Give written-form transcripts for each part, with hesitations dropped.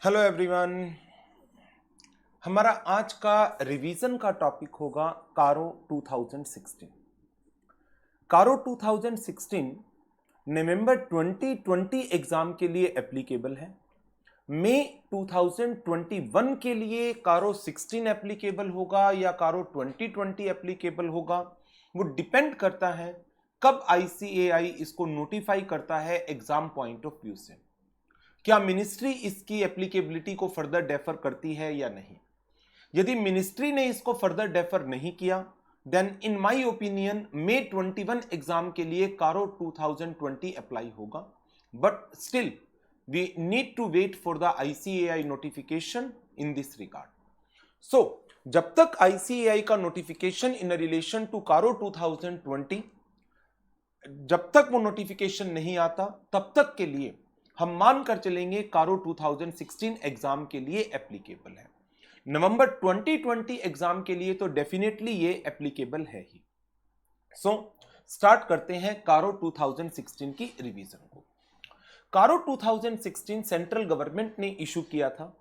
Hello everyone. हमारा आज का रिवीजन का टॉपिक होगा कारो 2016। कारो 2016 नवंबर 2020 एग्जाम के लिए एप्लीकेबल है। मई 2021 के लिए कारो 16 एप्लीकेबल होगा या कारो 2020 एप्लीकेबल होगा, वो डिपेंड करता है कब आईसीएआई इसको नोटिफाई करता है एग्जाम पॉइंट ऑफ व्यू से। क्या मिनिस्ट्री इसकी एप्लीकेबिलिटी को फर्दर डेफर करती है या नहीं। यदि मिनिस्ट्री ने इसको फर्दर डेफर नहीं किया, then in my opinion May 21 exam के लिए कारो 2020 अप्लाई होगा। But still we need to wait for the ICAI notification in this regard. So जब तक आईसीएआई का नोटिफिकेशन इन रिलेशन टू कारो 2020, जब तक वो नोटिफिकेशन नहीं आता तब तक के लिए हम मान कर चलेंगे कारो 2016 एग्जाम के लिए एप्लीकेबल है। नवंबर 2020 एग्जाम के लिए तो डेफिनेटली ये एप्लीकेबल है ही। सो स्टार्ट करते हैं कारो 2016 की रिवीजन को। कारो 2016 सेंट्रल गवर्नमेंट ने इशू किया था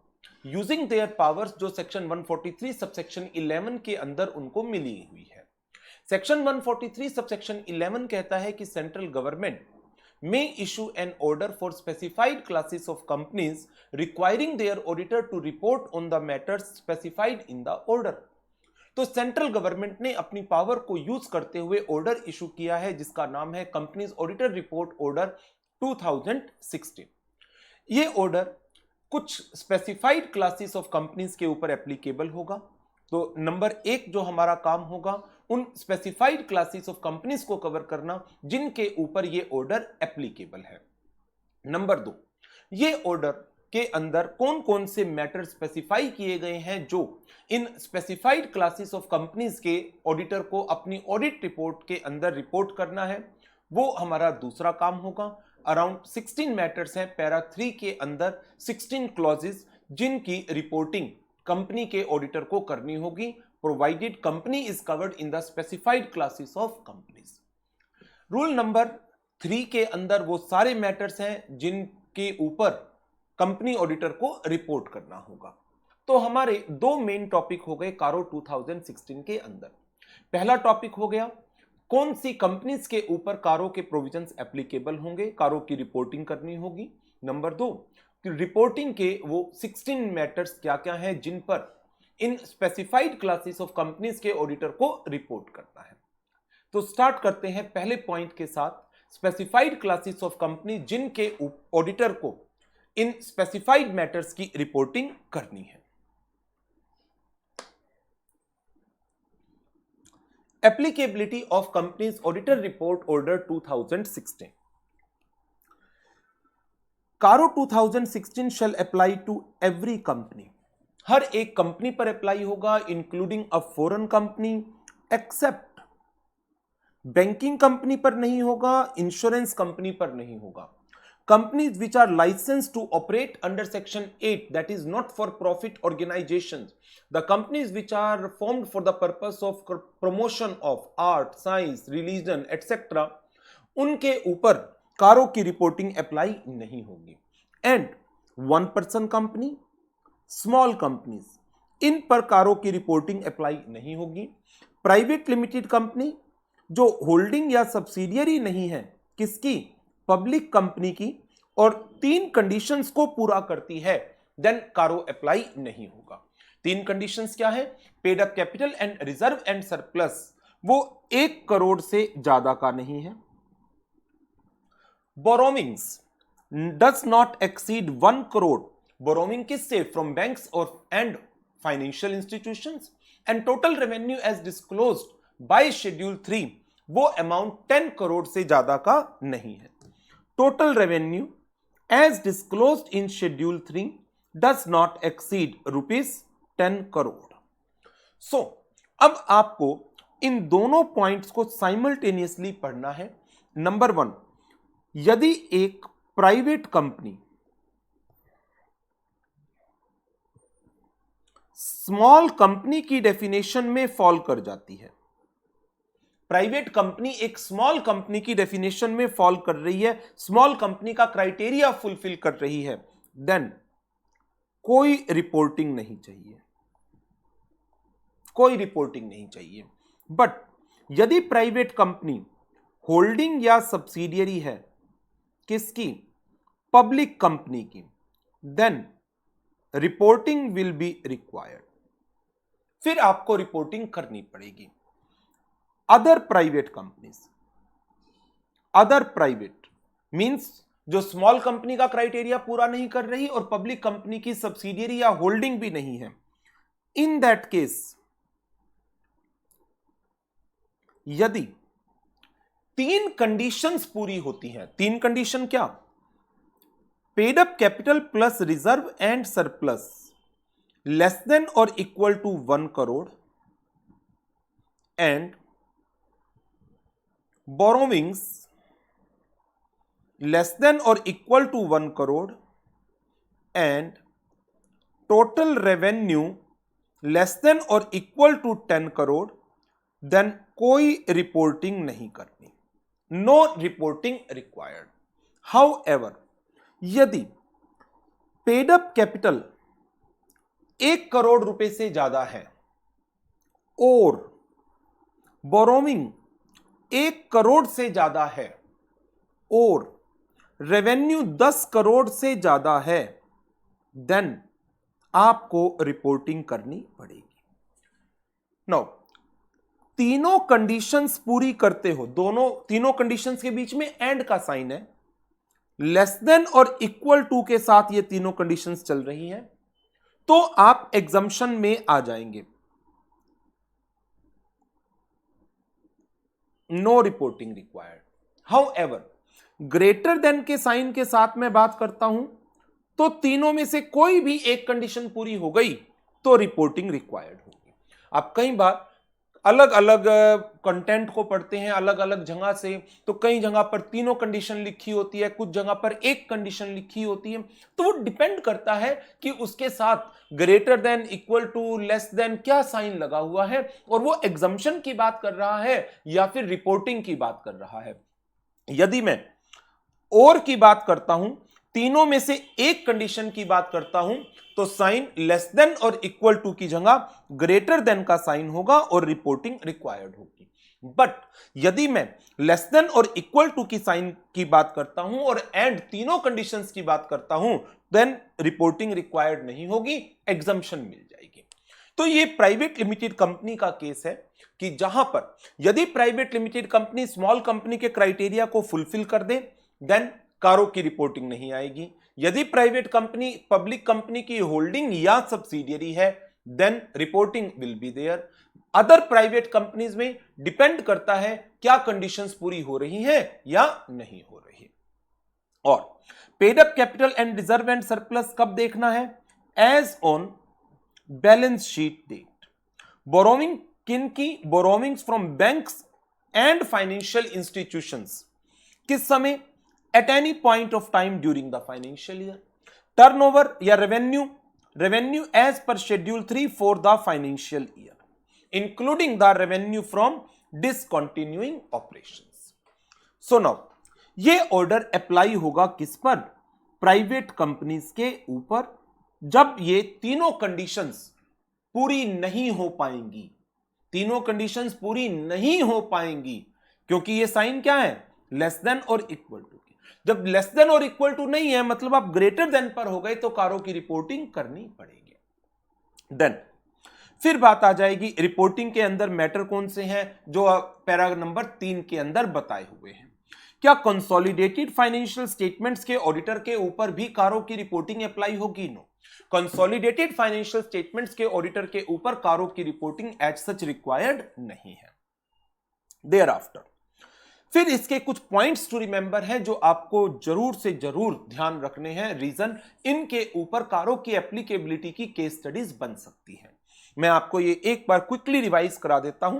यूजिंग देयर पावर्स, जो सेक्शन 143 सबसेक्शन 11 के अंदर उनको मिली हुई है। सेक्शन 143 सबसेक्शन 11 कहता है कि central government may issue an order for specified classes of companies requiring their auditor to report on the matters specified in the order। तो सेंट्रल गवर्नमेंट ने अपनी पावर को यूज करते हुए ऑर्डर इशू किया है जिसका नाम है कंपनीज ऑडिटर रिपोर्ट ऑर्डर 2016। ये ऑर्डर कुछ स्पेसिफाइड क्लासेस ऑफ कंपनीज के ऊपर एप्लीकेबल होगा। तो नंबर एक जो हमारा काम होगा उन स्पेसिफाइड क्लासेस ऑफ कंपनीज को कवर करना जिनके ऊपर ये ऑर्डर एप्लीकेबल है। नंबर दो, ये ऑर्डर के अंदर कौन कौन से मैटर स्पेसिफाई किए गए हैं जो इन स्पेसिफाइड क्लासेस ऑफ कंपनीज के ऑडिटर को अपनी ऑडिट रिपोर्ट के अंदर रिपोर्ट करना है, वो हमारा दूसरा काम होगा। अराउंड 16 मैटर्स हैं पैरा 3 के अंदर, 16 क्लॉजेस जिनकी रिपोर्टिंग कंपनी के ऑडिटर को करनी होगी, provided company is covered in the specified classes of companies. Rule number 3 के अंदर वो सारे मैटर्स हैं जिनके ऊपर कंपनी ऑडिटर को रिपोर्ट करना होगा। तो हमारे दो मेन टॉपिक हो गए कारो 2016 के अंदर। पहला टॉपिक हो गया कौन सी कंपनीज के ऊपर कारो के प्रोविजंस एप्लीकेबल होंगे, कारो की रिपोर्टिंग करनी होगी। नंबर दो, रिपोर्टिंग के वो 16 मैटर्स क्या क्या हैं जिन पर इन स्पेसिफाइड क्लासेस ऑफ कंपनीज के ऑडिटर को रिपोर्ट करना है। तो स्टार्ट करते हैं पहले पॉइंट के साथ, स्पेसिफाइड क्लासेस ऑफ कंपनी जिनके ऑडिटर को इन स्पेसिफाइड मैटर्स की रिपोर्टिंग करनी है। Applicability of companies auditor report order 2016। कारो 2016 shall apply to every company। हर एक कंपनी पर अप्लाई होगा including a foreign company, except banking company पर नहीं होगा, इंश्योरेंस कंपनी पर नहीं होगा। Companies which are licensed to operate under section 8 that is not for profit organisations, the companies which are formed for the purpose of promotion of art, science, religion etcetera, उनके ऊपर CARO की reporting apply नहीं होगी। And 1 person company, small companies, इन पर CARO की reporting apply नहीं होगी। प्राइवेट लिमिटेड कंपनी जो होल्डिंग या सब्सिडियरी नहीं है किसकी, पब्लिक कंपनी की, और 3 कंडीशंस को पूरा करती है, देन कारो अप्लाई नहीं होगा। 3 कंडीशंस क्या है, paid up capital and reserve and surplus वो 1 करोड़ से ज्यादा का नहीं है। Borrowings does not exceed 1 crore, borrowing किससे, फ्रॉम बैंक्स और and financial institutions, and total revenue as disclosed by schedule 3 वो अमाउंट 10 करोड़ से ज्यादा का नहीं है। Total revenue as disclosed in schedule 3 does not exceed ₹10 crore. So अब आपको इन दोनों पॉइंट्स को साइमल्टेनियसली पढ़ना है। नंबर 1, यदि एक प्राइवेट कंपनी स्मॉल कंपनी की डेफिनेशन में फॉल कर जाती है, प्राइवेट कंपनी एक स्मॉल कंपनी की डेफिनेशन में फॉल कर रही है, स्मॉल कंपनी का क्राइटेरिया फुलफिल कर रही है, देन कोई रिपोर्टिंग नहीं चाहिए, कोई रिपोर्टिंग नहीं चाहिए। बट यदि प्राइवेट कंपनी होल्डिंग या सब्सिडियरी है किसकी, पब्लिक कंपनी की, then reporting will be required, फिर आपको रिपोर्टिंग करनी पड़ेगी। Other private companies, other private means जो स्मॉल कंपनी का क्राइटेरिया पूरा नहीं कर रही और पब्लिक कंपनी की सब्सिडियरी या होल्डिंग भी नहीं है, इन दैट केस यदि 3 कंडीशंस पूरी होती हैं, 3 कंडीशन क्या, paid up capital plus reserve and surplus less than और equal to 1 crore and borrowings less than और equal to 1 crore and total revenue less than और इक्वल टू 10 करोड़, देन कोई रिपोर्टिंग नहीं करनी, नो रिपोर्टिंग रिक्वायर्ड। हाउएवर यदि paid up capital 1 crore रुपए से ज्यादा है और बोरोविंग 1 करोड़ से ज्यादा है और रेवेन्यू 10 करोड़ से ज्यादा है, देन आपको रिपोर्टिंग करनी पड़ेगी। नाउ तीनों कंडीशंस पूरी करते हो, तीनों कंडीशंस के बीच में एंड का साइन है, लेस देन और इक्वल टू के साथ ये तीनों कंडीशंस चल रही हैं, तो आप एग्जम्पशन में आ जाएंगे, no reporting required. However greater than के साइन के साथ मैं बात करता हूं तो तीनों में से कोई भी एक कंडीशन पूरी हो गई तो रिपोर्टिंग रिक्वायर्ड होगी। आप कई बार अलग अलग कंटेंट को पढ़ते हैं अलग अलग जगह से, तो कई जगह पर तीनों कंडीशन लिखी होती है, कुछ जगह पर एक कंडीशन लिखी होती है, तो वो डिपेंड करता है कि उसके साथ greater than, equal to, less than क्या साइन लगा हुआ है और वो एग्जम्पशन की बात कर रहा है या फिर रिपोर्टिंग की बात कर रहा है। यदि मैं और की बात करता हूं, तीनों में से एक कंडीशन की बात करता हूं, तो साइन लेस देन और इक्वल टू की जगह ग्रेटर देन का साइन होगा और रिपोर्टिंग रिक्वायर्ड होगी। बट यदि मैं लेस देन और इक्वल टू की साइन की बात करता हूं और एंड तीनों कंडीशंस की बात करता हूं, देन रिपोर्टिंग रिक्वायर्ड नहीं होगी, एग्जम्पशन मिल जाएगी। तो ये प्राइवेट लिमिटेड कंपनी का केस है कि जहां पर यदि private limited company small company के क्राइटेरिया को फुलफिल कर दे, देन कारों की रिपोर्टिंग नहीं आएगी। यदि प्राइवेट कंपनी पब्लिक कंपनी की होल्डिंग या सब्सिडियरी है, then reporting will be there. Other private companies में डिपेंड करता है क्या कंडीशंस पूरी हो रही हैं या नहीं हो रही। और paid up capital and reserve and surplus कब देखना है, as on balance sheet date. Borrowing किन की, borrowings from banks and financial institutions किस समय, at any point of time during the financial year. Turnover या revenue as per schedule 3 for the financial year, including the revenue from discontinuing operations. So now ये order apply होगा किस पर, private companies के ऊपर, जब ये तीनों कंडीशंस पूरी नहीं हो पाएंगी, तीनों कंडीशंस पूरी नहीं हो पाएंगी, क्योंकि ये साइन क्या है, लेस देन और इक्वल टू। जब लेस देन और इक्वल टू नहीं है, मतलब आप ग्रेटर देन पर हो गए, तो कारों की रिपोर्टिंग करनी पड़ेगी। देन फिर बात आ जाएगी रिपोर्टिंग के अंदर मैटर कौन से हैं, जो पैरा नंबर 3 के अंदर बताए हुए हैं। क्या कंसोलिडेटेड फाइनेंशियल स्टेटमेंट्स के ऑडिटर के ऊपर भी कारों की रिपोर्टिंग अप्लाई होगी? नो, कंसोलिडेटेड फाइनेंशियल स्टेटमेंट्स के ऑडिटर के ऊपर कारों की रिपोर्टिंग एज सच रिक्वायर्ड नहीं है। देयर आफ्टर फिर इसके कुछ पॉइंट्स टू रिमेंबर हैं जो आपको जरूर से जरूर ध्यान रखने हैं। रीजन इनके ऊपर कारों की एप्लीकेबिलिटी की केस स्टडीज बन सकती है। मैं आपको ये एक बार क्विकली रिवाइज करा देता हूं।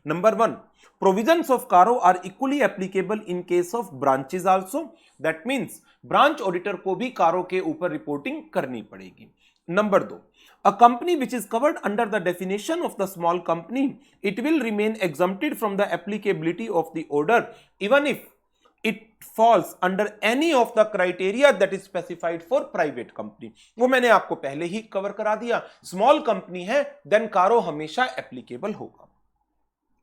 Number 1, provisions of CARO are equally applicable in case of branches also, that means branch auditor को भी कारों के ऊपर रिपोर्टिंग करनी पड़ेगी। Number 2, a company which is covered under the definition of the small company, it will remain exempted from the applicability of the order even if it falls under any of the criteria that is specified for private company। वो मैंने आपको पहले ही cover करा दिया। Small company है then कारो हमेशा applicable होगा।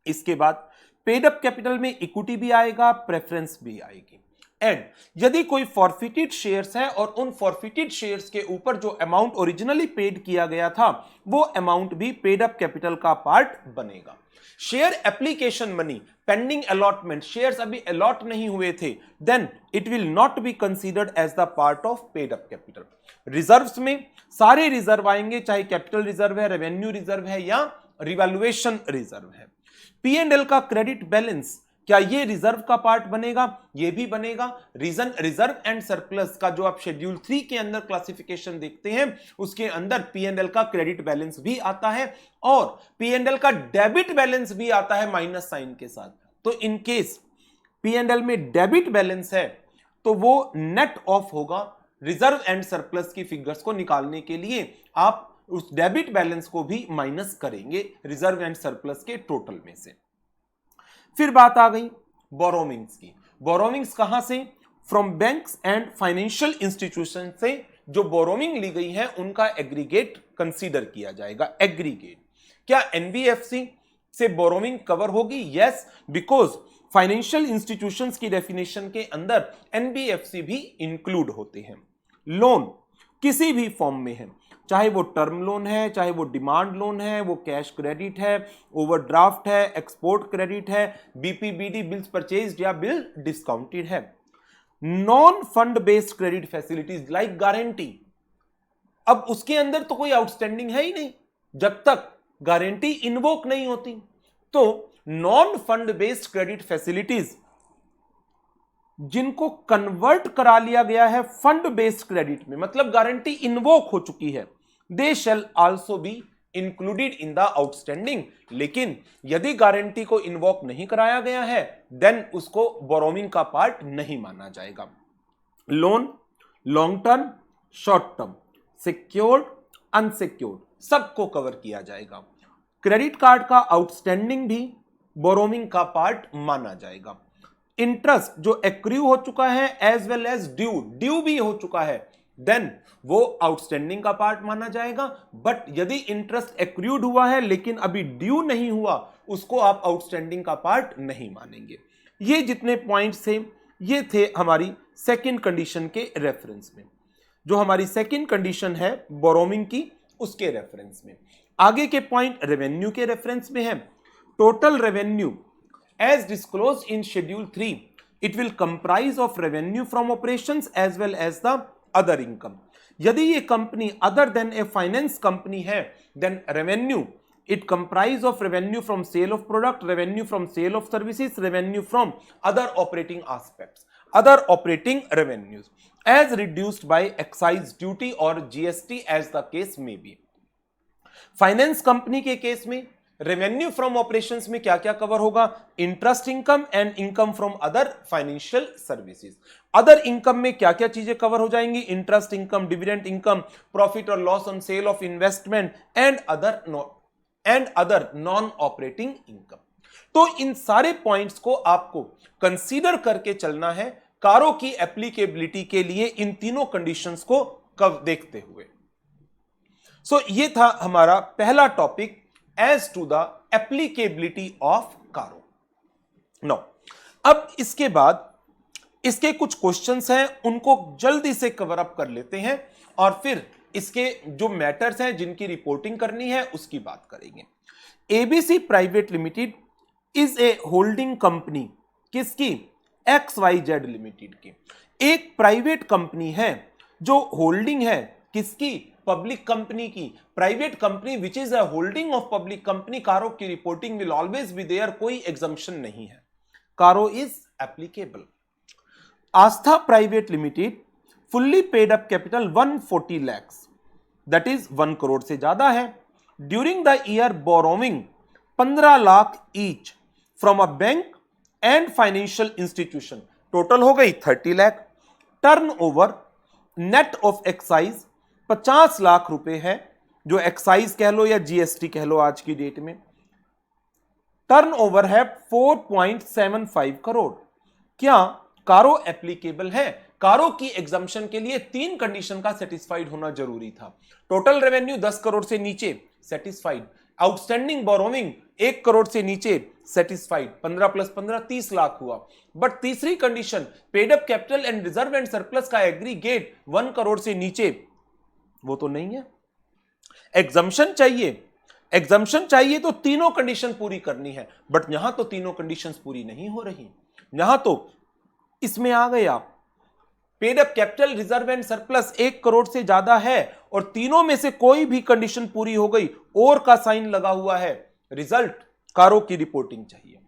इसके बाद पेड अप कैपिटल में इक्विटी भी आएगा, प्रेफरेंस भी आएगी। एंड यदि कोई फॉरफिटेड शेयर्स है और उन फॉरफिटेड शेयर्स के ऊपर जो अमाउंट ओरिजिनली पेड किया गया था वो अमाउंट भी पेड अप कैपिटल का पार्ट बनेगा। Share application money pending allotment, shares अभी अलॉट नहीं हुए थे, then it will not be considered as the part of paid up capital. Reserves में सारे रिजर्व आएंगे, चाहे कैपिटल रिजर्व है, रेवेन्यू रिजर्व है या रिवैल्यूएशन रिजर्व है। P&L का क्रेडिट बैलेंस, क्या ये रिजर्व का पार्ट बनेगा? ये भी बनेगा। रीजन रिजर्व एंड सरप्लस का जो आप शेड्यूल 3 के अंदर क्लासिफिकेशन देखते हैं उसके अंदर P&L का क्रेडिट बैलेंस भी आता है और P&L का डेबिट बैलेंस भी आता है माइनस साइन के साथ। तो इन केस P&L में डेबिट बैलेंस है तो वो नेट ऑफ होगा। रिजर्व एंड सरप्लस की फिगर्स को निकालने के लिए आप उस डेबिट बैलेंस को भी माइनस करेंगे रिजर्व एंड सरप्लस के टोटल में से। फिर बात आ गई बोरोविंग्स की। बोरोविंग्स कहां से? From banks and financial institution से जो बोरोविंग ली गई है उनका एग्रीगेट कंसीडर किया जाएगा। एग्रीगेट, क्या एनबीएफसी से बोरोविंग कवर होगी? यस, बिकॉज फाइनेंशियल इंस्टीट्यूशंस की डेफिनेशन के अंदर एनबीएफसी भी इंक्लूड होते हैं। लोन किसी भी फॉर्म में है, चाहे वो टर्म लोन है, चाहे वो डिमांड लोन है, वो कैश क्रेडिट है, ओवरड्राफ्ट है, एक्सपोर्ट क्रेडिट है, बीपीबीडी बिल्स परचेज्ड या बिल डिस्काउंटेड है। Non fund based credit facilities like guarantee, अब उसके अंदर तो कोई आउटस्टैंडिंग है ही नहीं जब तक गारंटी इन्वोक नहीं होती। तो non fund based credit facilities जिनको कन्वर्ट करा लिया गया है फंड बेस्ड क्रेडिट में, मतलब गारंटी इन्वोक हो चुकी है, they shall also be included in the outstanding. लेकिन यदि गारंटी को इन्वोक नहीं कराया गया है देन उसको बोरोविंग का पार्ट नहीं माना जाएगा। Loan long term, short term, secured, unsecured सबको कवर किया जाएगा। क्रेडिट कार्ड का आउटस्टैंडिंग भी बोरोविंग का पार्ट माना जाएगा। इंटरेस्ट जो एक्रू हो चुका है एज वेल एज ड्यू भी हो चुका है देन वो आउटस्टैंडिंग का पार्ट माना जाएगा। बट यदि इंटरेस्ट एक्रूड हुआ है लेकिन अभी ड्यू नहीं हुआ उसको आप आउटस्टैंडिंग का पार्ट नहीं मानेंगे। ये जितने पॉइंट्स थे ये थे हमारी सेकंड कंडीशन के रेफरेंस में। जो हमारी सेकंड कंडीशन है बोरोविंग की उसके रेफरेंस में। आगे के पॉइंट रेवेन्यू के रेफरेंस में है। Total revenue as disclosed in schedule 3 it will comprise of revenue from operations as well as the other income। यदि ये company other than a finance company है then revenue it comprise of revenue from sale of product, revenue from sale of services, revenue from other operating aspects, other operating revenues as reduced by excise duty or GST as the case may be। Finance company के case में revenue from operations में क्या क्या cover होगा? Interest income and income from other financial services. Other income में क्या क्या चीजें कवर हो जाएंगी? Interest income, dividend income, profit और loss on sale of investment and other non operating income. तो इन सारे पॉइंट्स को आपको कंसीडर करके चलना है कारो की एप्लीकेबिलिटी के लिए इन तीनों कंडीशंस को कब देखते हुए। सो ये था हमारा पहला topic as to the applicability of कारो। Now, अब इसके बाद इसके कुछ क्वेश्चंस हैं उनको जल्दी से कवर अप कर लेते हैं और फिर इसके जो मैटर्स हैं जिनकी रिपोर्टिंग करनी है उसकी बात करेंगे। ABC private limited is a holding company किसकी? XYZ लिमिटेड की। एक प्राइवेट कंपनी है जो होल्डिंग है किसकी? पब्लिक कंपनी की। Private company which is a holding of public company, CARO की reporting will always be there, कोई एग्जम्पशन नहीं है, CARO is applicable. Aastha private limited fully paid up capital 140 lakh, that is 1 crore से ज्यादा है। During the year borrowing 15 lakh each from a bank and financial institution, total हो गई 30 lakh. Turnover net of excise 50 lakh रुपए है, जो एक्साइज कह लो या जीएसटी कह लो आज की डेट में। टर्नओवर है 4.75 करोड़। क्या कारो एप्लीकेबल है। कारो की एग्जम्पशन के लिए 3 कंडीशन का सेटिस्फाइड होना जरूरी था। टोटल रेवेन्यू 10 करोड़ से नीचे, सेटिस्फाइड। आउटस्टैंडिंग बोरोविंग 1 करोड़ से नीचे, सेटिस्फाइड। 15 + 15 30 लाख हुआ। बट तीसरी condition, paid up capital and reserve and surplus का एग्रीगेट 1 करोड़ से नीचे, वो तो नहीं है। एग्जम्पशन चाहिए तो तीनों कंडीशन पूरी करनी है, बट यहां तो तीनों कंडीशंस पूरी नहीं हो रही। यहां तो इसमें आ गया paid up capital, reserve and surplus 1 crore से ज्यादा है और तीनों में से कोई भी कंडीशन पूरी हो गई, और का साइन लगा हुआ है, रिजल्ट कारो की रिपोर्टिंग चाहिए।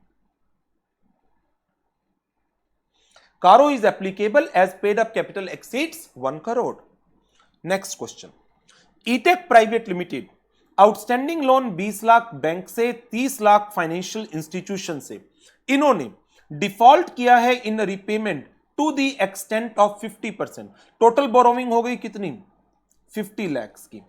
CARO is applicable as paid up capital exceeds 1 crore. Next question, Etech private limited outstanding loan 20 lakh bank से, 30 लाख फाइनेंशियल इंस्टीट्यूशन से। इन्होंने डिफॉल्ट किया है in repayment to the extent of 50%। Total borrowing हो गई कितनी, 50 लाख की।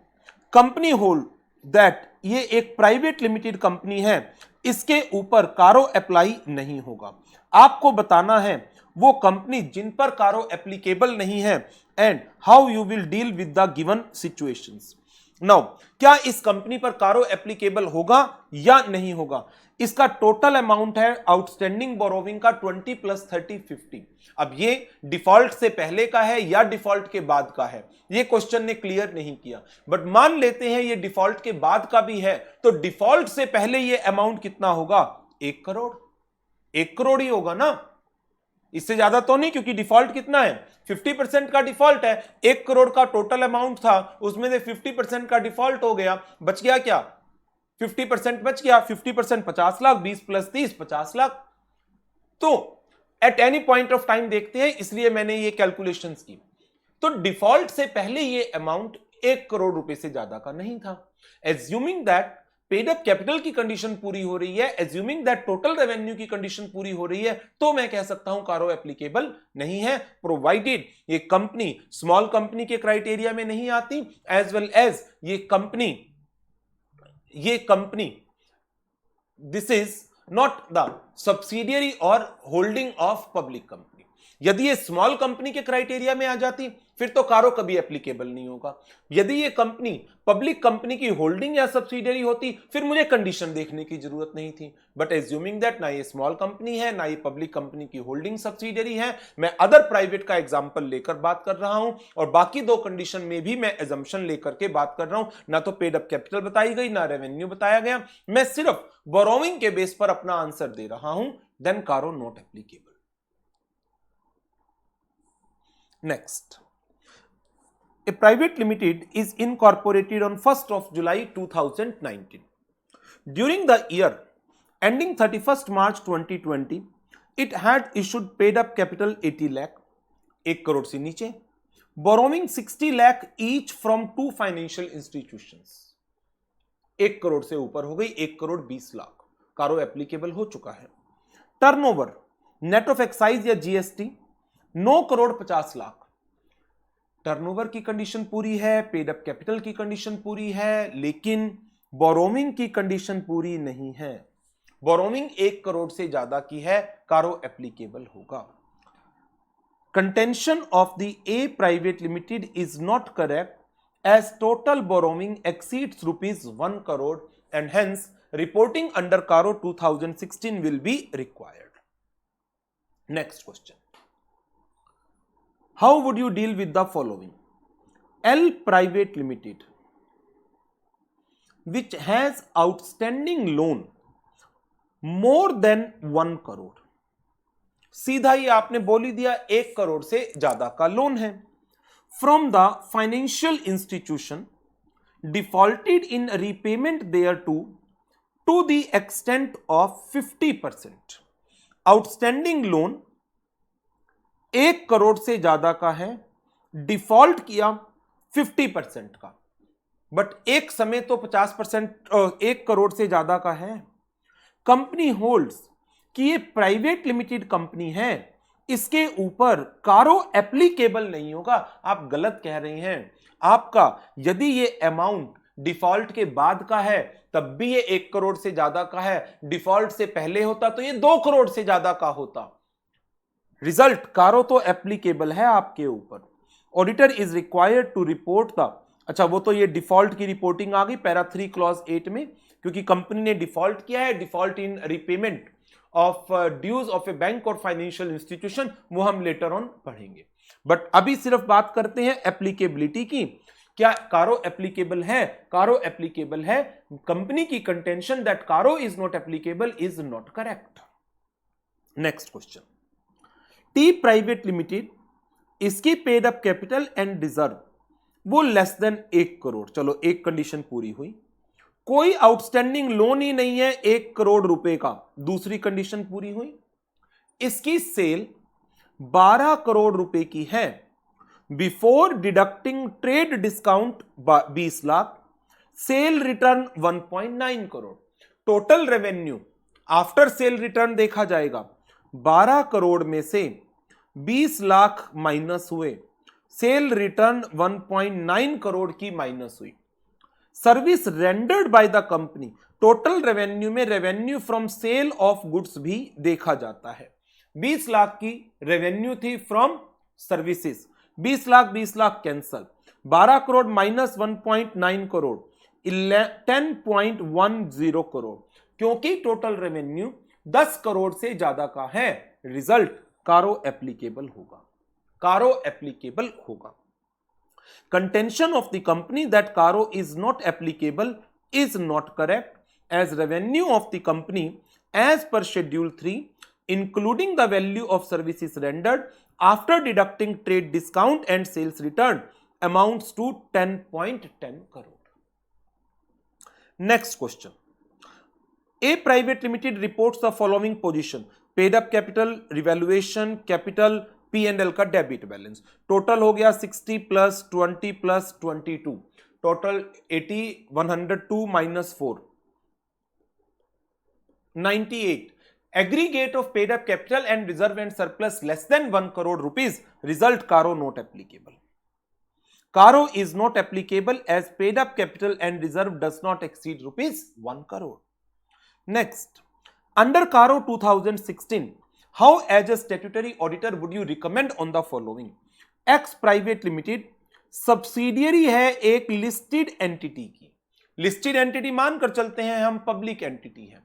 कंपनी होल्ड दैट, ये एक प्राइवेट लिमिटेड कंपनी है, इसके ऊपर कारो अप्लाई नहीं होगा। आपको बताना है वो कंपनी जिन पर कारो एप्लीकेबल नहीं है and how you will deal with the given situations. Now, क्या इस कंपनी पर कारो एप्लीकेबल होगा या नहीं होगा? इसका टोटल अमाउंट है आउटस्टैंडिंग बोरोविंग का 20 + 30 50। अब ये डिफॉल्ट से पहले का है या डिफॉल्ट के बाद का है, ये क्वेश्चन ने क्लियर नहीं किया, बट मान लेते हैं ये डिफॉल्ट के बाद का भी है, तो डिफॉल्ट से पहले ये अमाउंट कितना होगा, 1 करोड़। 1 करोड़ ही होगा ना, इससे ज्यादा तो नहीं, क्योंकि डिफॉल्ट कितना है, 50% का डिफॉल्ट है। 1 करोड़ का टोटल अमाउंट था, उसमें से 50% का डिफॉल्ट हो गया, बच गया क्या, 50% बच गया। 50% 50 लाख, 20 + 30 50 लाख। तो at any point of time देखते हैं, इसलिए मैंने ये कैलकुलेशंस की। तो डिफॉल्ट से पहले ये अमाउंट 1 करोड़ रुपए से ज्यादा का नहीं था। Assuming that paid up capital की कंडीशन पूरी हो रही है, एज्यूमिंग दैट टोटल रेवेन्यू की कंडीशन पूरी हो रही है, तो मैं कह सकता हूं कारो एप्लीकेबल नहीं है, प्रोवाइडेड ये कंपनी स्मॉल कंपनी के क्राइटेरिया में नहीं आती, एज वेल एज ये company this is not the subsidiary और होल्डिंग ऑफ पब्लिक कंपनी। यदि ये स्मॉल कंपनी के क्राइटेरिया में आ जाती, फिर तो कारो कभी एप्लीकेबल नहीं होगा। यदि ये कंपनी पब्लिक कंपनी की होल्डिंग या सब्सिडियरी होती, फिर मुझे कंडीशन देखने की जरूरत नहीं थी। बट एज्यूमिंग दैट ना ये स्मॉल कंपनी है, ना ये पब्लिक कंपनी की होल्डिंग सब्सिडियरी है, मैं अदर प्राइवेट का एग्जांपल लेकर बात कर रहा हूं, और बाकी 2 कंडीशन में भी मैं एजम्पशन लेकर के बात कर रहा हूं। ना तो पेड अप कैपिटल बताई गई, ना रेवेन्यू बताया गया, मैं सिर्फ बोरोविंग के बेस पर अपना आंसर दे रहा हूं, देन कारो not applicable. Next, a private limited is incorporated on 1st of July 2019. During the year ending 31st March 2020, it had issued paid up capital 80 lakh, 1 crore से नीचे, borrowing 60 lakh each from 2 financial institutions। 1 crore से ऊपर हो गई, 1 करोड़ 20 लाख, कारो applicable हो चुका है। टर्नओवर नेट ऑफ एक्साइज या जीएसटी 9 करोड़ 50 लाख। टर्नओवर की कंडीशन पूरी है, पेड अप कैपिटल की कंडीशन पूरी है, लेकिन बोरोविंग की कंडीशन पूरी नहीं है। बोरोविंग 1 करोड़ से ज्यादा की है, कारो एप्लीकेबल होगा। Contention of the a private limited is not correct as total borrowing exceeds ₹1 crore and hence reporting under CARO 2016 will be required. Next question, how would you deal with the following? L Private Limited, which has outstanding loan more than 1 crore. सीधा ही आपने बोल ही दिया, 1 करोड़ से ज्यादा का loan है। From the financial institution defaulted in repayment thereto to the extent of 50%। Outstanding loan 1 crore से ज्यादा का है, डिफॉल्ट किया 50% का, बट एक समय तो 50% 1 करोड़ से ज्यादा का है। कंपनी होल्ड्स कि ये प्राइवेट लिमिटेड कंपनी है, इसके ऊपर कारो एप्लीकेबल नहीं होगा। आप गलत कह रहे हैं। आपका यदि ये अमाउंट डिफॉल्ट के बाद का है, तब भी ये 1 करोड़ से ज्यादा का है। डिफॉल्ट से पहले होता तो ये 2 करोड़ से ज्यादा का होता। रिजल्ट कारो तो एप्लीकेबल है आपके ऊपर। Auditor is required to report the, अच्छा वो तो ये डिफॉल्ट की रिपोर्टिंग आ गई पैरा 3 क्लॉज 8 में, क्योंकि कंपनी ने डिफॉल्ट किया है, default in repayment of dues of a bank और फाइनेंशियल इंस्टीट्यूशन, वो हम लेटर ऑन पढ़ेंगे। बट अभी सिर्फ बात करते हैं एप्लीकेबिलिटी की। क्या कारो एप्लीकेबल है? कारो एप्लीकेबल है। कंपनी की contention that CARO is not applicable is not correct. Next question, T private limited, इसकी paid up capital and reserve वो लेस देन 1 करोड़, चलो एक कंडीशन पूरी हुई। कोई आउटस्टैंडिंग लोन ही नहीं है 1 करोड़ रुपए का, दूसरी कंडीशन पूरी हुई। इसकी सेल 12 करोड़ रुपए की है, before deducting trade discount 20 lakh, sale return 1.9 crore. Total revenue after sale return देखा जाएगा, 12 करोड़ में से 20 लाख माइनस हुए, सेल रिटर्न 1.9 करोड़ की माइनस हुई। Service rendered by the company, total revenue में revenue from sale of goods भी देखा जाता है। 20 लाख की रेवेन्यू थी from services, 20 lakh cancel, 12 crore minus 1.9 crore, 10.10 crore, क्योंकि टोटल रेवेन्यू 10 करोड़ से ज्यादा का है। रिजल्ट कारो एप्लीकेबल होगा, कारो एप्लीकेबल होगा। Contention of the company that Caro is not applicable is not correct, as revenue of the company as per schedule 3 including the value of services rendered after deducting trade discount and sales return amounts to 10.10 crore. Next question, A private limited reports the following position: paid up capital, revaluation, capital, P&L का debit balance. Total हो गया 60 plus 20 plus 22, total 80, 102 minus 4, 98। Aggregate of paid up capital and reserve and surplus less than 1 crore rupees. Result CARO not applicable, CARO is not applicable as paid up capital and reserve does not exceed rupees 1 crore. Next, under CARO 2016 how as a statutory auditor would you recommend on the following? X private limited subsidiary है एक listed entity की, listed entity मानकर चलते हैं हम, public entity है।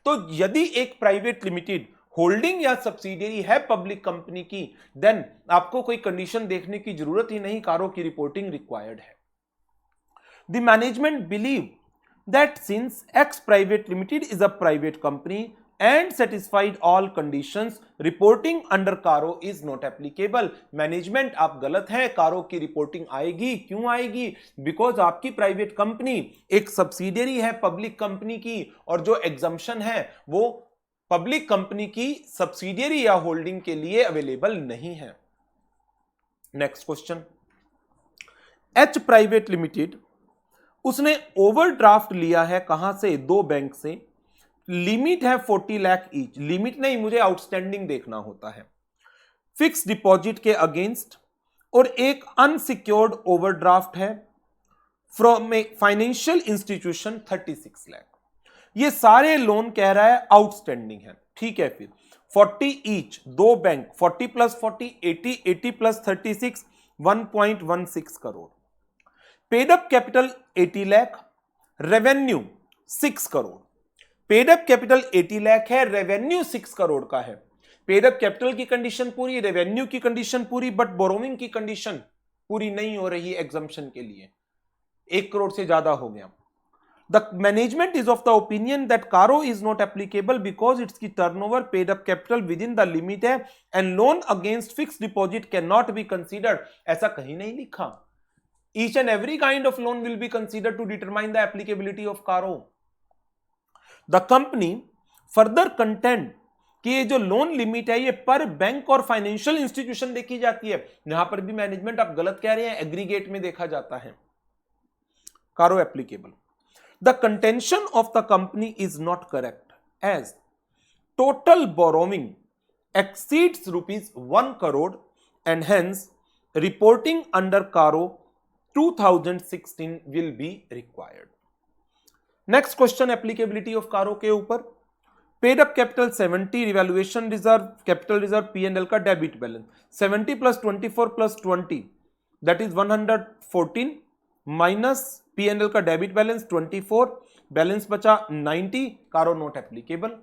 तो यदि एक प्राइवेट लिमिटेड होल्डिंग या सब्सिडियरी है पब्लिक कंपनी की, देन आपको कोई कंडीशन देखने की जरूरत ही नहीं, कारो की रिपोर्टिंग रिक्वायर्ड है। The management believe that since X private limited is a private company and satisfied all conditions, reporting under Caro is not applicable। Management आप गलत है, कारो की रिपोर्टिंग आएगी। क्यों आएगी? बिकॉज आपकी प्राइवेट कंपनी एक सब्सिडियरी है पब्लिक कंपनी की, और जो एग्जम्पशन है वो पब्लिक कंपनी की सब्सिडियरी या होल्डिंग के लिए अवेलेबल नहीं है। Next question, H private limited, उसने ओवरड्राफ्ट लिया है कहां से? 2 बैंक से, लिमिट है 40 लाख ईच, लिमिट नहीं, मुझे आउटस्टैंडिंग देखना होता है, फिक्स डिपॉजिट के अगेंस्ट, और एक अनसिक्योर्ड ओवरड्राफ्ट है from a financial institution 36 lakh. ये सारे लोन कह रहा है आउटस्टैंडिंग है, ठीक है। फिर 40 each, 2 bank, 40 plus 40 80, 80 plus 36 1.16 crore, paid up capital 80 lakh, revenue 6 crore. Paid up capital 80 lakh है, रेवेन्यू 6 करोड़ का है। पेड अप कैपिटल की कंडीशन पूरी, रेवेन्यू की कंडीशन पूरी, बट बोरोइंग की कंडीशन पूरी नहीं हो रही एग्जम्पशन के लिए, 1 करोड़ से ज्यादा हो गया। The management is of the opinion that CARO is not applicable because it's की turnover paid up capital with in the limit है and loan against fix deposit can not be considered. ऐसा कहीं नहीं लिखा। Each and every kind of loan will be considered to determine the applicability of CARO. The company further content कि ये जो loan limit है ये पर बैंक और फाइनेंशियल इंस्टीट्यूशन देखी जाती है। यहां पर भी मैनेजमेंट आप गलत कह रहे हैं, एग्रीगेट में देखा जाता है। CARO applicable, the contention of the company is not correct as total borrowing exceeds rupees 1 crore and hence reporting under CARO 2016 will be required. Next question applicability of CARO के ऊपर, paid up capital 70, revaluation reserve, capital reserve, P&L का debit balance 70 plus 24 plus 20 that is 114 minus P&L का debit balance 24, balance बचा 90, कारो not applicable.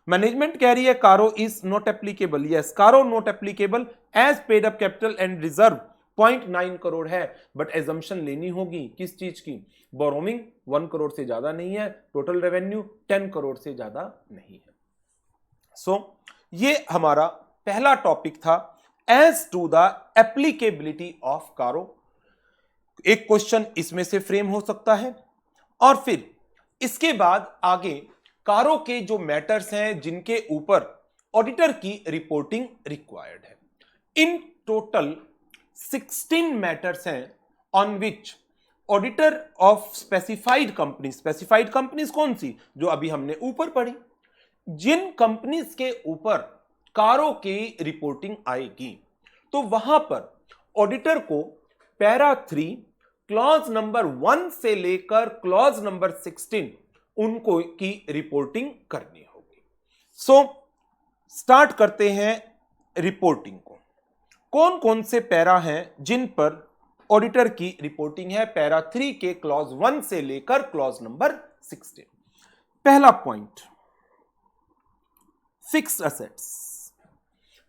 Management कह रही है CARO is not applicable, yes CARO not applicable as paid up capital and reserve 0.9 crore है, but assumption लेनी होगी किस चीज की, बोरोइंग 1 करोड़ से ज्यादा नहीं है, टोटल रेवेन्यू 10 करोड़ से ज्यादा नहीं है। सो ये हमारा पहला टॉपिक था as to the applicability of CARO. एक क्वेश्चन इसमें से फ्रेम हो सकता है, और फिर इसके बाद आगे कारो के जो मैटर्स हैं जिनके ऊपर ऑडिटर की रिपोर्टिंग रिक्वायर्ड है। इन टोटल 16 मैटर्स हैं on which auditor of specified companies कौन सी, जो अभी हमने ऊपर पढ़ी, जिन कंपनीज के ऊपर कारो की रिपोर्टिंग आएगी तो वहां पर ऑडिटर को पैरा 3 क्लॉज नंबर 1 से लेकर क्लॉज नंबर 16 उनको की रिपोर्टिंग करनी होगी। सो स्टार्ट करते हैं रिपोर्टिंग को। कौन कौन से पैरा हैं जिन पर ऑडिटर की रिपोर्टिंग है, पैरा 3 के क्लॉज 1 से लेकर क्लॉज नंबर 16। पहला point, fixed assets.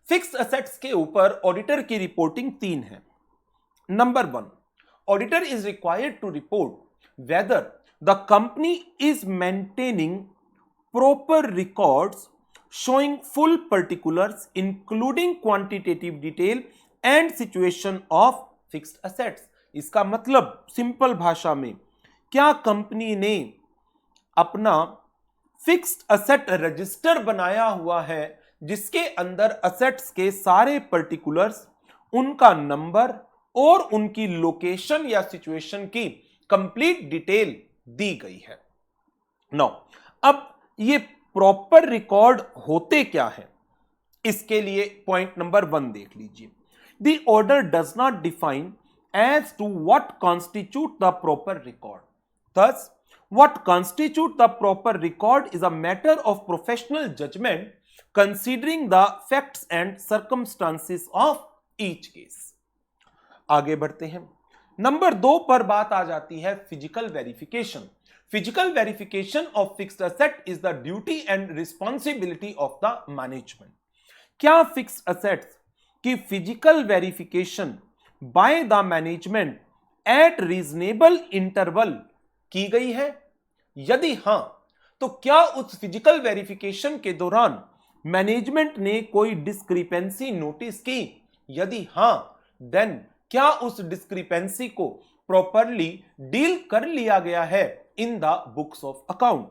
Fixed assets के ऊपर ऑडिटर की रिपोर्टिंग 3 है। Number 1, auditor is required to report whether the company is maintaining proper records showing full particulars including quantitative detail and situation of fixed assets। इसका मतलब simple भाषा में, क्या company ने अपना फिक्स्ड असेट रजिस्टर बनाया हुआ है जिसके अंदर असेट्स के सारे पर्टिकुलर्स, उनका नंबर और उनकी लोकेशन या सिचुएशन की कंप्लीट डिटेल दी गई है। नाउ अब ये प्रॉपर रिकॉर्ड होते क्या है, इसके लिए पॉइंट नंबर 1 देख लीजिए। The order does not define as to what constitute the proper record, thus what constitute the proper record is a matter of professional judgement considering the facts and circumstances of each case. आगे बढ़ते हैं। Number 2 पर बात आ जाती है physical verification. Physical verification of fixed asset is the duty and responsibility of the management. क्या fixed assets की physical verification bye the management at reasonable interval की गई है? यदि हां, तो क्या उस फिजिकल वेरिफिकेशन के दौरान मैनेजमेंट ने कोई डिस्क्रिपेंसी नोटिस की? यदि हां, देन क्या उस डिस्क्रिपेंसी को प्रॉपरली डील कर लिया गया है in the books of account,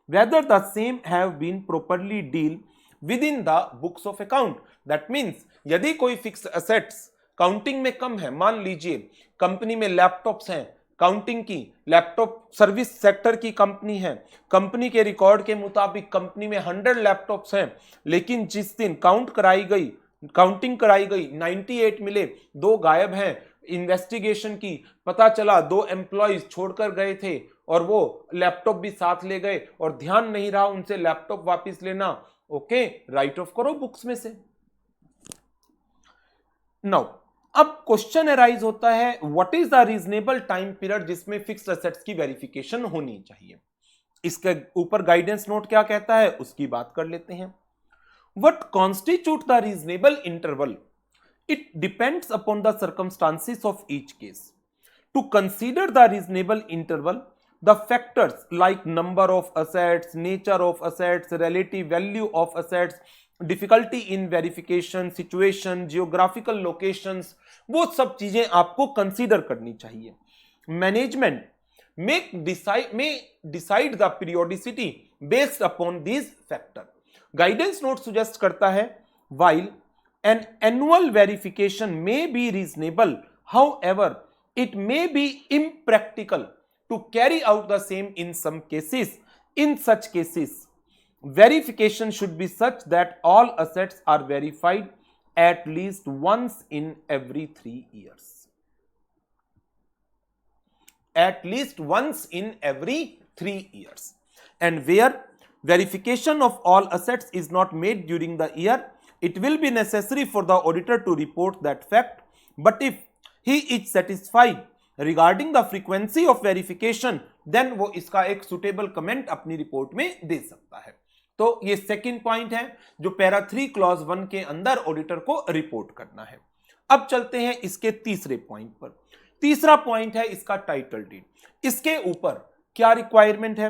whether the same have been properly deal with in the books of account. That means यदि कोई फिक्स्ड असेट्स काउंटिंग में कम है, मान लीजिए कंपनी में लैपटॉप्स हैं, काउंटिंग की लैपटॉप सर्विस सेक्टर की कंपनी है, कंपनी के रिकॉर्ड के मुताबिक कंपनी में 100 लैपटॉप्स हैं, लेकिन जिस दिन काउंटिंग कराई गई 98 मिले, 2 गायब हैं, इन्वेस्टिगेशन की पता चला 2 एम्प्लॉइज छोड़कर गए थे और वो लैपटॉप भी साथ ले गए और ध्यान नहीं रहा उनसे लैपटॉप वापस लेना, ओके राइट ऑफ करो बुक्स में से। नाउ अब क्वेश्चन अराइज होता है, what is the reasonable time period जिसमें फिक्स्ड असेट्स की वेरिफिकेशन होनी चाहिए। इसके ऊपर गाइडेंस नोट क्या कहता है उसकी बात कर लेते हैं। What constitutes the reasonable interval? It depends upon the circumstances of each case. To consider the reasonable interval, the factors like number of assets, nature of assets, relative value of assets, difficulty in verification, situation, geographical locations, वो सब चीजें आपको consider करनी चाहिए। Management may decide the periodicity based upon these factors. Guidance note suggest करता है, while an annual verification may be reasonable, however it may be impractical to carry out the same in some cases. In such cases, verification should be such that all assets are verified at least once in every 3 years. At least once in every 3 years. And where verification of all assets is not made during the year, it will be necessary for the auditor to report that fact. But if he is satisfied regarding the frequency of verification, then वो इसका एक suitable comment अपनी report में दे सकता है। तो ये second point है जो पैरा 3 क्लॉज 1 के अंदर ऑडिटर को रिपोर्ट करना है। अब चलते हैं इसके तीसरे पॉइंट पर। तीसरा पॉइंट है इसका टाइटल डीड। इसके ऊपर क्या रिक्वायरमेंट है?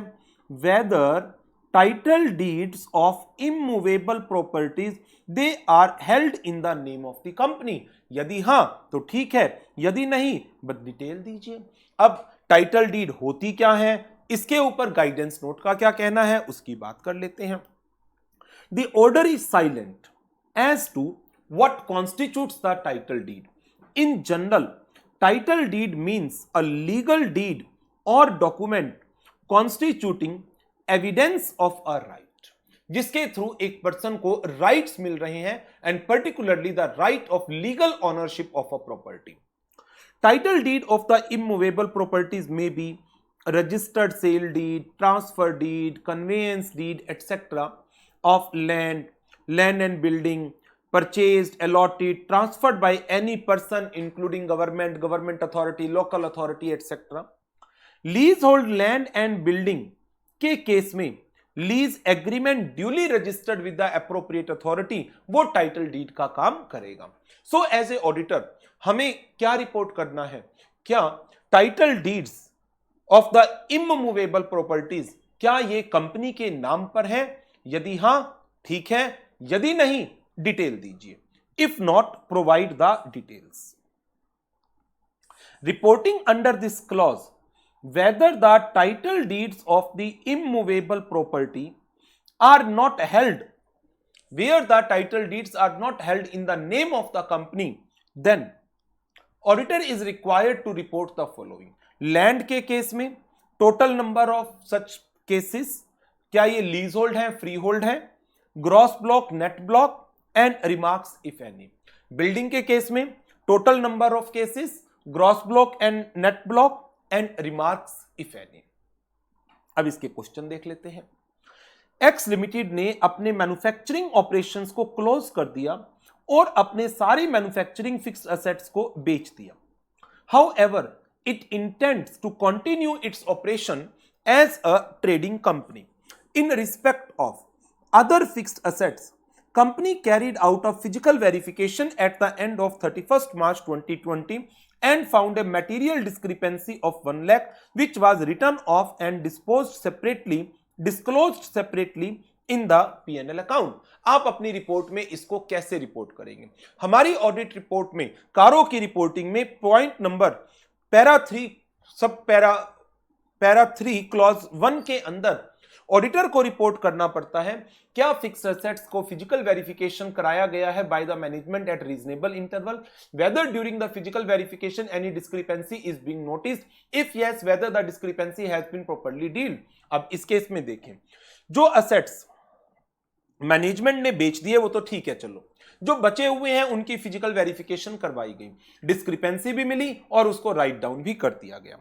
Whether title deeds of immovable properties they are held in the name of the company. यदि हां तो ठीक है, यदि नहीं बस डिटेल दीजिए। अब टाइटल डीड होती क्या है, इसके ऊपर गाइडेंस नोट का क्या कहना है उसकी बात कर लेते हैं। The order is silent as to what constitutes the title deed. In general, title deed means a legal deed और document constituting evidence of a right, जिसके थ्रू एक पर्सन को राइट्स मिल रहे हैं, and particularly the right of legal ownership of a property. Title deed of the immovable properties में बी registered sale deed, transfer deed, conveyance deed, etc. of land and building, purchased, allotted, transferred by any person including government authority, local authority, etc. Leasehold land and building के case में lease agreement duly registered with the appropriate authority वो title deed का काम करेगा। So as a auditor हमें क्या report करना है? क्या title deeds of the immovable properties क्या ये कंपनी के नाम पर है? यदि हां ठीक है, यदि नहीं डिटेल दीजिए। If not provide the details. Reporting under this clause whether the title deeds of the immovable property are not held, where the title deeds are not held in the name of the company, then auditor is required to report the following. Land के case में total number of such cases, क्या ये lease hold है, free hold है, gross block, net block, and remarks if any. Building के case में total number of cases, gross block and net block, and remarks if any. अब इसके question देख लेते हैं। एक्स लिमिटेड ने अपने मैन्युफैक्चरिंग ऑपरेशंस को क्लोज कर दिया और अपने सारी मैन्युफैक्चरिंग फिक्स्ड एसेट्स को बेच दिया। However it intends to continue its operation as a trading company. In respect of other fixed assets, company carried out a physical verification at the end of 31st March 2020 and found a material discrepancy of 1 lakh which was written off and disclosed separately in the P&L account. आप अपनी report में इसको कैसे report करेंगे? हमारी audit report में, कारो की रिपोर्टिंग में पॉइंट नंबर पैरा 3 क्लॉज 1 के अंदर ऑडिटर को रिपोर्ट करना पड़ता है क्या फिक्स्ड एसेट्स को फिजिकल वेरिफिकेशन कराया गया है by the management at reasonable interval, whether during the physical verification any discrepancy is being noticed, if yes whether the discrepancy has been properly dealt. अब इस केस में देखें, जो असेट्स मैनेजमेंट ने बेच दिए वो तो ठीक है, चलो जो बचे हुए हैं उनकी फिजिकल वेरिफिकेशन करवाई गई, डिस्क्रिपेंसी भी मिली और उसको राइट डाउन भी कर दिया गया।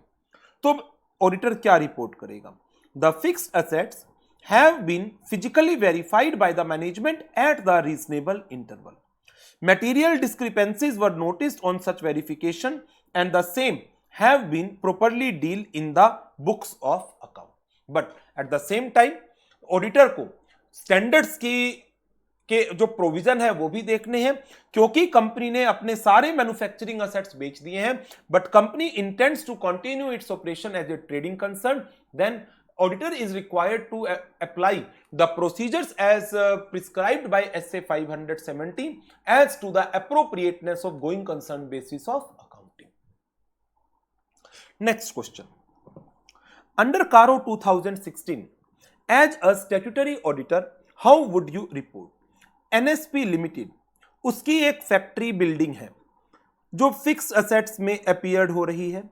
तो ऑडिटर क्या रिपोर्ट करेगा? The fixed assets have been physically verified by the management at the reasonable interval, material discrepancies were noticed on such verification and the same have been properly deal in the books of account. But at the same time auditor को standards के जो provision है वो भी देखने हैं, क्योंकि company ने अपने सारे मैन्युफैक्चरिंग असेट्स बेच दिए हैं, but company intends to continue its operation as a trading concern, then auditor is required to apply the procedures as prescribed by SA 570 as to the appropriateness of going concern basis of accounting. Next question, under CARO 2016 as a statutory auditor how would you report? NSP limited, उसकी एक factory building है जो fix assets में appeared हो रही है,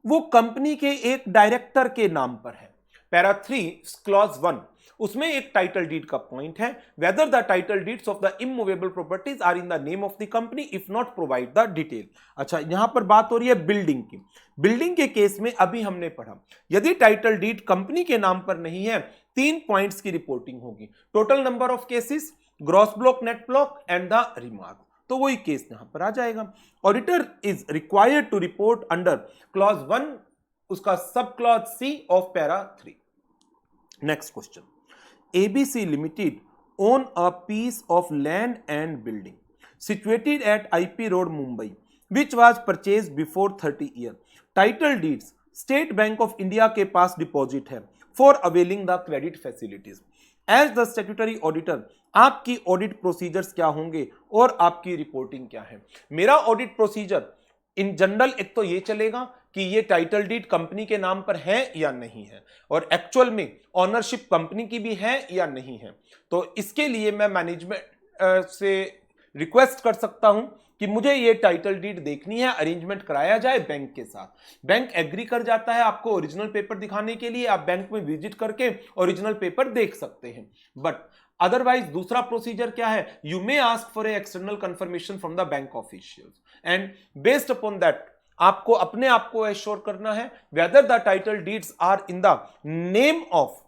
वो company के एक डायरेक्टर के नाम पर है। पैरा 3 क्लॉज 1 उसमें एक टाइटल डीड का पॉइंट है, whether the title deeds of the immovable properties are in the name of the company if not provide the detail. अच्छा, यहां पर बात हो रही है बिल्डिंग की। बिल्डिंग के केस में अभी हमने पढ़ा, यदि टाइटल डीड कंपनी के नाम पर नहीं है 3 पॉइंट्स की रिपोर्टिंग होगी, total number of cases, gross block, net block and the remark. तो वही केस यहां पर आ जाएगा। Auditor is required to report under clause 1 उसका sub clause C of para 3। Next question, ABC Limited own a piece of land and building situated at IP Road, Mumbai, which was purchased before 30 years. Title deeds State Bank of India के पास deposit है for availing the credit facilities. As the statutory auditor, आपकी audit procedures क्या होंगे और आपकी reporting क्या है? मेरा ऑडिट प्रोसीजर इन जनरल एक तो ये चलेगा कि ये टाइटल डीड कंपनी के नाम पर है या नहीं है, और एक्चुअल में ऑनरशिप कंपनी की भी है या नहीं है। तो इसके लिए मैं मैनेजमेंट से रिक्वेस्ट कर सकता हूं कि मुझे ये टाइटल डीड देखनी है, अरेंजमेंट कराया जाए बैंक के साथ। बैंक एग्री कर जाता है आपको ओरिजिनल पेपर दिखाने के लिए, आप बैंक में विजिट करके ओरिजिनल पेपर देख सकते हैं। बट अदरवाइज दूसरा प्रोसीजर क्या है, you may ask for a external confirmation from the bank officials and based upon that आपको अपने आप को एश्योर करना है whether the title deeds are in the name of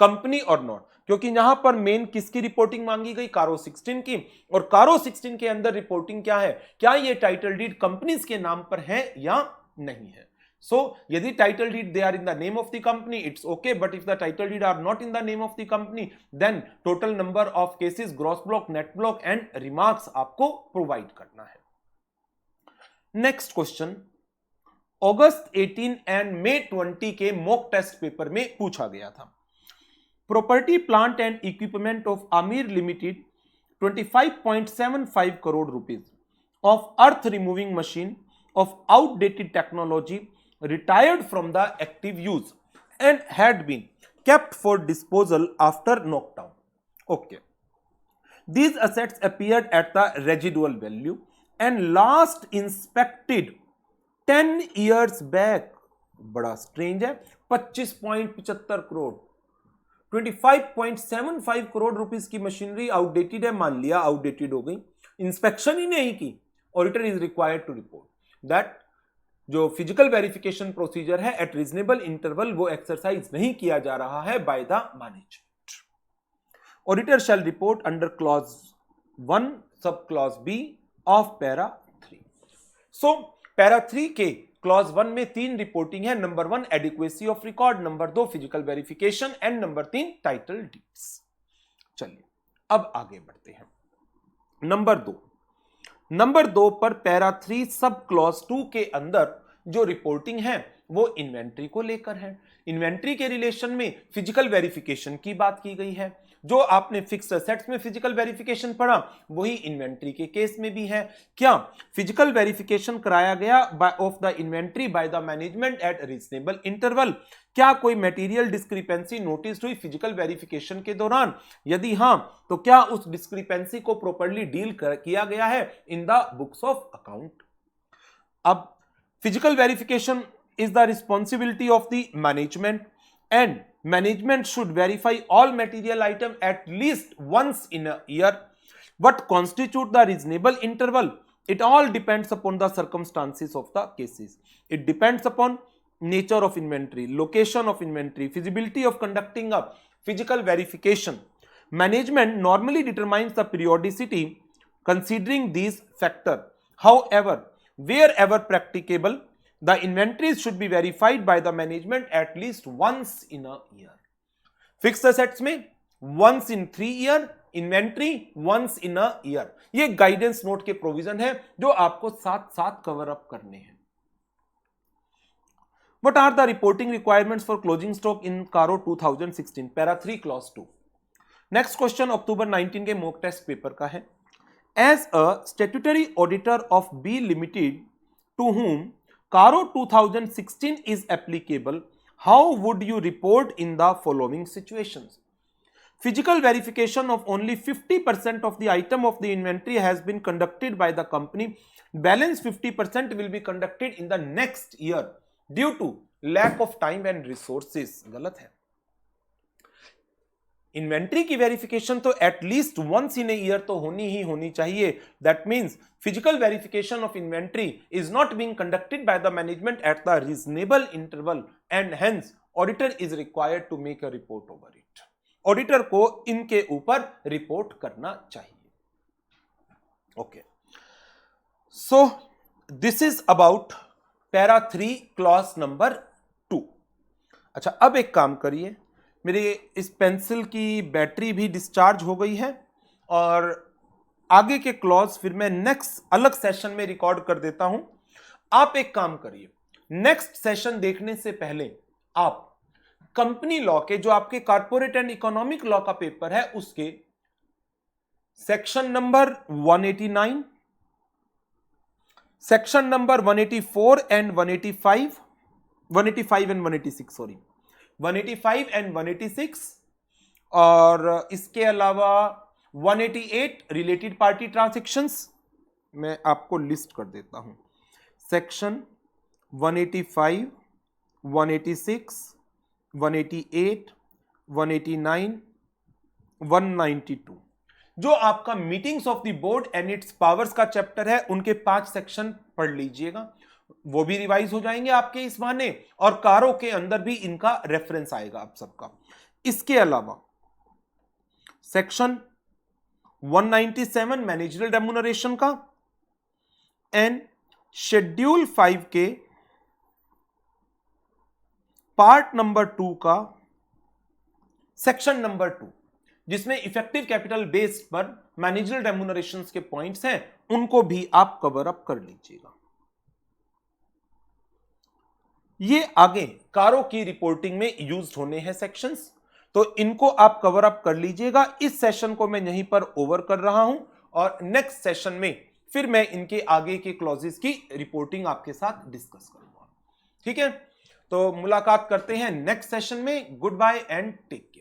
company और नॉट, क्योंकि यहां पर मेन किसकी रिपोर्टिंग मांगी गई, कारो 16 की, और कारो 16 के अंदर रिपोर्टिंग क्या है, क्या ये टाइटल डीड कंपनीज के नाम पर है या नहीं है। So, यदि title deed they are in the name of the company it's okay, but if the title deed are not in the name of the company then total number of cases, gross block, net block and remarks आपको provide करना है। Next question, August 18 and May 20 के mock test paper में पूछा गया था। Property plant and equipment of Aamir limited 25.75 crore rupees of earth removing machine of outdated technology retired from the active use and had been kept for disposal after knockdown. Okay. These assets appeared at the residual value and last inspected 10 years back. बड़ा strange है, 25.75 crore 25.75 crore rupees की machinery outdated है, मान लिया outdated हो गई, inspection ही नहीं की, auditor is required to report that जो फिजिकल वेरिफिकेशन प्रोसीजर है एट रीजनेबल इंटरवल वो एक्सरसाइज नहीं किया जा रहा है by the management. Auditor shall report under clause 1 sub clause B of para 3। So para 3 के क्लॉज 1 में 3 रिपोर्टिंग है, number 1 adequacy of record, number 2 physical verification and number 3 title deeds. चलिए अब आगे बढ़ते हैं। नंबर 2 पर पैरा 3 सब क्लॉज 2 के अंदर जो रिपोर्टिंग है वो इन्वेंट्री को लेकर है। इन्वेंट्री के रिलेशन में फिजिकल वेरिफिकेशन की बात की गई है। जो आपने फिक्स्ड एसेट्स में फिजिकल वेरिफिकेशन पढ़ा वही इन्वेंट्री के केस में भी है। क्या फिजिकल वेरिफिकेशन कराया गया of the inventory bye the management at reasonable interval? क्या कोई मटेरियल डिस्क्रिपेंसी नोटिस हुई फिजिकल वेरिफिकेशन के दौरान? यदि हां तो क्या उस डिस्क्रिपेंसी को प्रॉपर्ली डील किया गया है in the books of account? अब physical verification is the responsibility of the management and management should verify all material item at least once in a year. What constitute the reasonable interval? It all depends upon the circumstances of the cases. It depends upon nature of inventory, location of inventory, feasibility of conducting a physical verification. Management normally determines the periodicity considering these factors. However, wherever practicable, the inventories should be verified by the management at least once in a year. Fixed assets में once in 3 year, inventory once in a year. ये guidance note के provision है जो आपको साथ साथ cover up करने हैं। What are the reporting requirements for closing stock in Caro 2016? Para 3 clause 2. Next question October 19 के mock test पेपर का है। As a statutory auditor of B Limited to whom Caro 2016 is applicable, how would you report in the following situations? Physical verification of only 50% of the item of the inventory has been conducted by the company. Balance 50% will be conducted in the next year due to lack of time and resources. गलत है। Inventory की verification तो at least once in a year तो होनी चाहिए। That means physical verification of inventory is not being conducted by the management at the reasonable interval and hence auditor is required to make a report over it. Auditor को इनके ऊपर report करना चाहिए। Okay, so this is about para 3 clause number 2। अच्छा, अब एक काम करिए, मेरे इस पेंसिल की बैटरी भी डिस्चार्ज हो गई है और आगे के क्लॉज फिर मैं नेक्स्ट अलग सेशन में रिकॉर्ड कर देता हूं। आप एक काम करिए, नेक्स्ट सेशन देखने से पहले आप कंपनी लॉ के, जो आपके कॉर्पोरेट एंड इकोनॉमिक लॉ का पेपर है, उसके section number 189, section number 184 and 185, 185 and 186, sorry 185 and 186, और इसके अलावा 188 रिलेटेड पार्टी ट्रांजैक्शंस, मैं आपको लिस्ट कर देता हूं। सेक्शन 185, 186, 188, 189, 192, जो आपका meetings of the board and its powers का चैप्टर है, उनके 5 सेक्शन पढ़ लीजिएगा, वो भी रिवाइज हो जाएंगे आपके इस बहाने, और कारों के अंदर भी इनका रेफरेंस आएगा आप सबका। इसके अलावा सेक्शन 197 मैनेजरियल रेम्यूनरेशन का एंड शेड्यूल 5 के पार्ट नंबर 2 का सेक्शन नंबर 2, जिसमें इफेक्टिव कैपिटल बेस्ड पर मैनेजरियल रेम्यूनरेशंस के पॉइंट्स हैं, उनको भी आप कवर अप कर लीजिएगा। ये आगे कारों की रिपोर्टिंग में यूज होने हैं सेक्शंस, तो इनको आप कवर अप कर लीजिएगा। इस सेशन को मैं यहीं पर ओवर कर रहा हूं और नेक्स्ट सेशन में फिर मैं इनके आगे के क्लॉजेस की रिपोर्टिंग आपके साथ डिस्कस करूंगा। ठीक है, तो मुलाकात करते हैं नेक्स्ट सेशन में। Good bye and take.